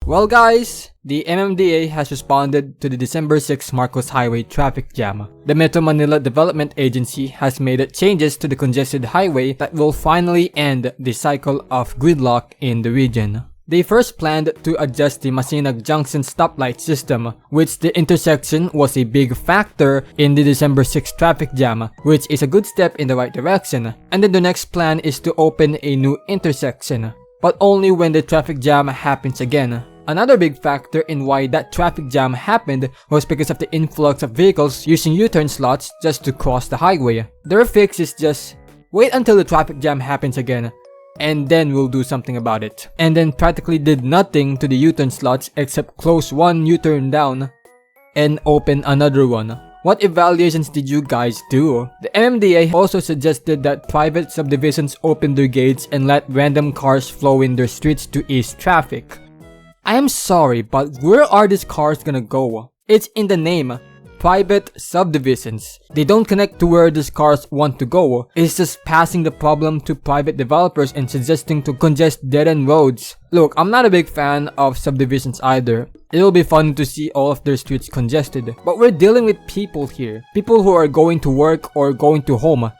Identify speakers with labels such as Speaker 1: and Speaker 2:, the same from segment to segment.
Speaker 1: Well guys, the MMDA has responded to the December 6 Marcos Highway traffic jam. The Metro Manila Development Agency has made changes to the congested highway that will finally end the cycle of gridlock in the region. They first planned to adjust the Masinag Junction stoplight system, which the intersection was a big factor in the December 6 traffic jam, which is a good step in the right direction. And then the next plan is to open a new intersection, but only when the traffic jam happens again. Another big factor in why that traffic jam happened was because of the influx of vehicles using U-turn slots just to cross the highway. Their fix is just wait until the traffic jam happens again, and then we'll do something about it. And then practically did nothing to the U-turn slots except close one U-turn down and open another one. What evaluations did you guys do? The MMDA also suggested that private subdivisions open their gates and let random cars flow in their streets to ease traffic. I am sorry, but where are these cars gonna go? It's in the name. Private subdivisions. They don't connect to where these cars want to go. It's just passing the problem to private developers and suggesting to congest dead-end roads. Look, I'm not a big fan of subdivisions either. It'll be fun to see all of their streets congested. But we're dealing with people here. People who are going to work or going to home.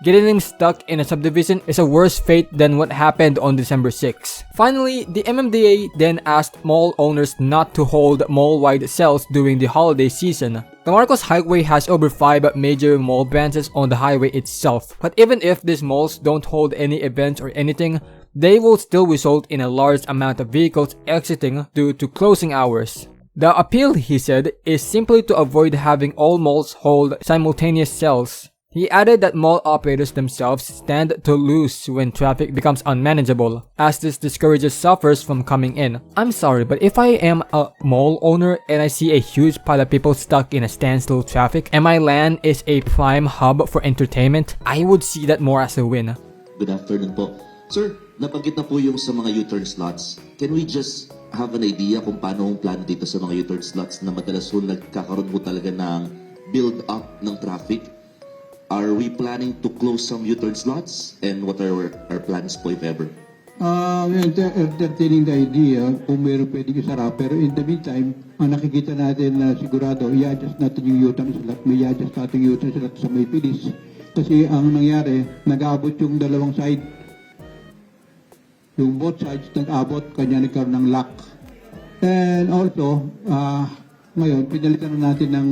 Speaker 1: Getting them stuck in a subdivision is a worse fate than what happened on December 6. Finally, the MMDA then asked mall owners not to hold mall-wide sales during the holiday season. The Marcos Highway has over 5 major mall branches on the highway itself, but even if these malls don't hold any events or anything, they will still result in a large amount of vehicles exiting due to closing hours. The appeal, he said, is simply to avoid having all malls hold simultaneous sales. He added that mall operators themselves stand to lose when traffic becomes unmanageable, as this discourages shoppers from coming in. I'm sorry, but if I am a mall owner and I see a huge pile of people stuck in a standstill traffic and my land is a prime hub for entertainment, I would see that more as a win.
Speaker 2: Good afternoon po. Sir, nabanggit na po yung sa mga U-turn slots. Can we just have an idea kung paano ang plano dito sa mga U-turn slots na madalas po nagkakaroon po talaga ng build-up ng traffic? Are we planning to close some U-turn slots? And what are our plans po if ever?
Speaker 3: We're entertaining the idea kung meron pwedeng isara. Pero in the meantime, ang nakikita natin na sigurado, i-adjust natin yung U-turn slot. May i-adjust natin yung U-turn slot sa may pilis. Kasi ang nangyari, nag-aabot yung dalawang side. Yung both sides nag-aabot, kanya nagkaroon ng lock. And also, ngayon, pinalitan na natin ng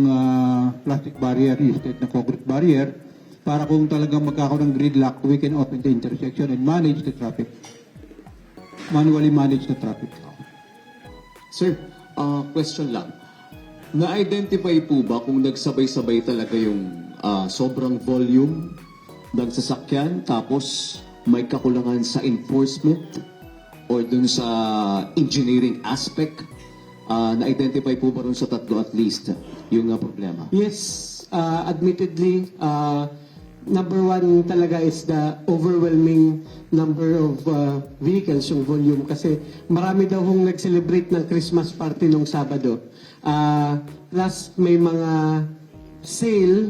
Speaker 3: plastic barrier instead ng concrete barrier. Para kung talagang magkakaroon ng gridlock, we can open the intersection and manage the traffic. Manually manage the traffic.
Speaker 4: Sir, question lang. Na-identify po ba kung nagsabay-sabay talaga yung sobrang volume ng sasakyan tapos may kakulangan sa enforcement or dun sa engineering aspect? Na-identify po ba rin sa tatlo at least yung problema?
Speaker 5: Yes, admittedly, number one talaga is the overwhelming number of vehicles, yung volume. Kasi marami daw hong nag-celebrate ng Christmas party nung Sabado. Plus may mga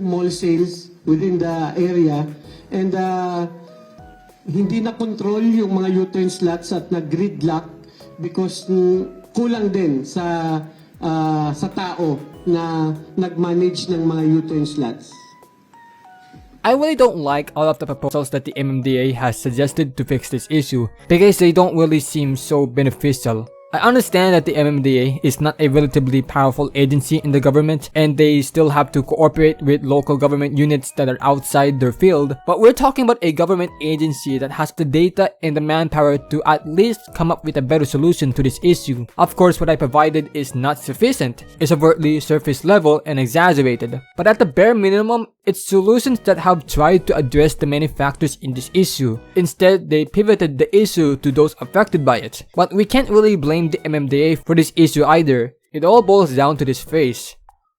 Speaker 5: mall sales within the area. And hindi na control yung mga U-turn slots at nag-gridlock because kulang din sa tao na nag-manage ng mga U-turn slots.
Speaker 1: I really don't like all of the proposals that the MMDA has suggested to fix this issue because they don't really seem so beneficial. I understand that the MMDA is not a relatively powerful agency in the government and they still have to cooperate with local government units that are outside their field, but we're talking about a government agency that has the data and the manpower to at least come up with a better solution to this issue. Of course, what I provided is not sufficient, it's overtly surface level and exaggerated, but at the bare minimum, it's solutions that have tried to address the many factors in this issue. Instead, they pivoted the issue to those affected by it. But we can't really blame the MMDA for this issue either. It all boils down to this phrase: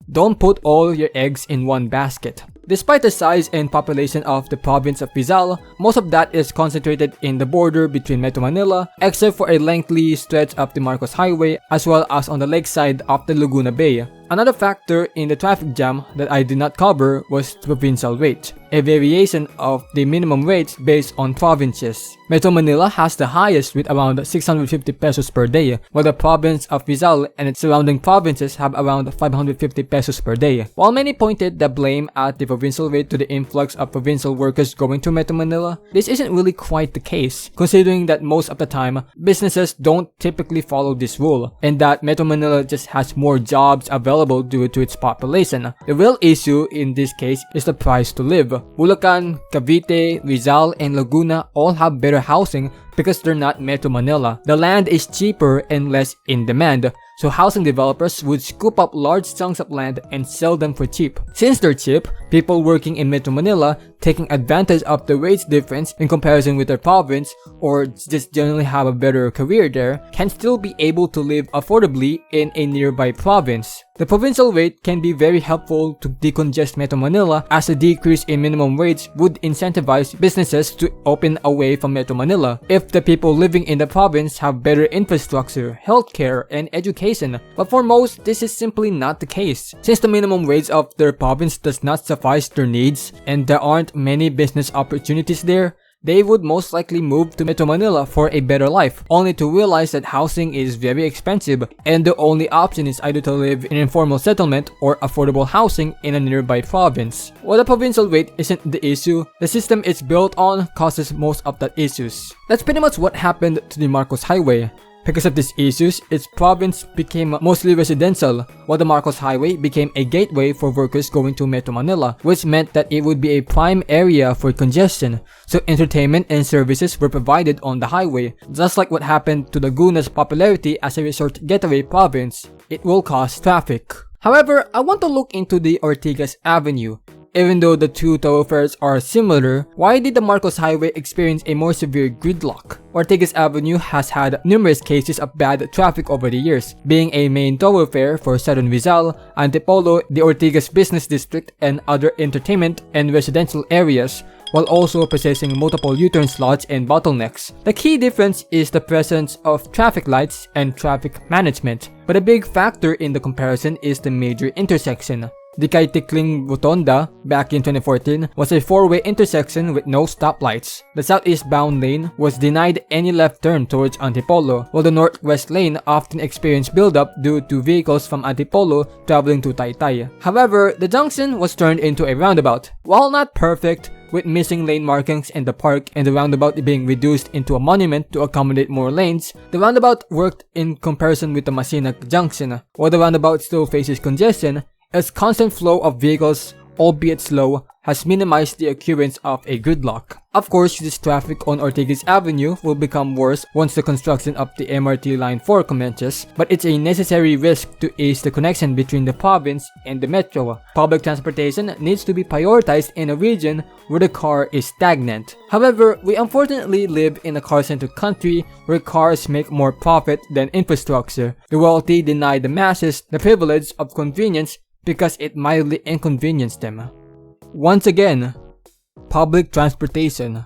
Speaker 1: don't put all your eggs in one basket. Despite the size and population of the province of Rizal, most of that is concentrated in the border between Metro Manila, except for a lengthy stretch of the Marcos Highway as well as on the lakeside of the Laguna Bay. Another factor in the traffic jam that I did not cover was the provincial rate, a variation of the minimum rates based on provinces. Metro Manila has the highest with around 650 pesos per day, while the province of Rizal and its surrounding provinces have around 550 pesos per day. While many pointed the blame at the provincial rate to the influx of provincial workers going to Metro Manila, this isn't really quite the case, considering that most of the time, businesses don't typically follow this rule, and that Metro Manila just has more jobs available due to its population. The real issue in this case is the price to live. Bulacan, Cavite, Rizal, and Laguna all have better housing because they're not Metro Manila. The land is cheaper and less in demand, so housing developers would scoop up large chunks of land and sell them for cheap. Since they're cheap, people working in Metro Manila, taking advantage of the wage difference in comparison with their province, or just generally have a better career there, can still be able to live affordably in a nearby province. The provincial rate can be very helpful to decongest Metro Manila, as a decrease in minimum wage would incentivize businesses to open away from Metro Manila if the people living in the province have better infrastructure, healthcare, and education. But for most, this is simply not the case. Since the minimum wage of their province does not suffice their needs and there aren't many business opportunities there, they would most likely move to Metro Manila for a better life, only to realize that housing is very expensive and the only option is either to live in informal settlement or affordable housing in a nearby province. While the provincial rate isn't the issue, the system it's built on causes most of the issues. That's pretty much what happened to the Marcos Highway. Because of these issues, its province became mostly residential, while the Marcos Highway became a gateway for workers going to Metro Manila, which meant that it would be a prime area for congestion, so entertainment and services were provided on the highway. Just like what happened to Laguna's popularity as a resort getaway province, it will cause traffic. However, I want to look into the Ortigas Avenue. Even though the two thoroughfares are similar, why did the Marcos Highway experience a more severe gridlock? Ortigas Avenue has had numerous cases of bad traffic over the years, being a main thoroughfare for Southern Rizal, Antipolo, the Ortigas Business District, and other entertainment and residential areas, while also possessing multiple U-turn slots and bottlenecks. The key difference is the presence of traffic lights and traffic management, but a big factor in the comparison is the major intersection. The Kay Tikling Rotonda, back in 2014, was a four-way intersection with no stoplights. The southeast-bound lane was denied any left turn towards Antipolo, while the northwest lane often experienced buildup due to vehicles from Antipolo traveling to Taytay. However, the junction was turned into a roundabout. While not perfect, with missing lane markings in the park and the roundabout being reduced into a monument to accommodate more lanes, the roundabout worked in comparison with the Masinag Junction. While the roundabout still faces congestion, its constant flow of vehicles, albeit slow, has minimized the occurrence of a gridlock. Of course, this traffic on Ortigas Avenue will become worse once the construction of the MRT Line 4 commences, but it's a necessary risk to ease the connection between the province and the metro. Public transportation needs to be prioritized in a region where the car is stagnant. However, we unfortunately live in a car-centered country where cars make more profit than infrastructure. The wealthy deny the masses the privilege of convenience because it mildly inconvenienced them. Once again, public transportation.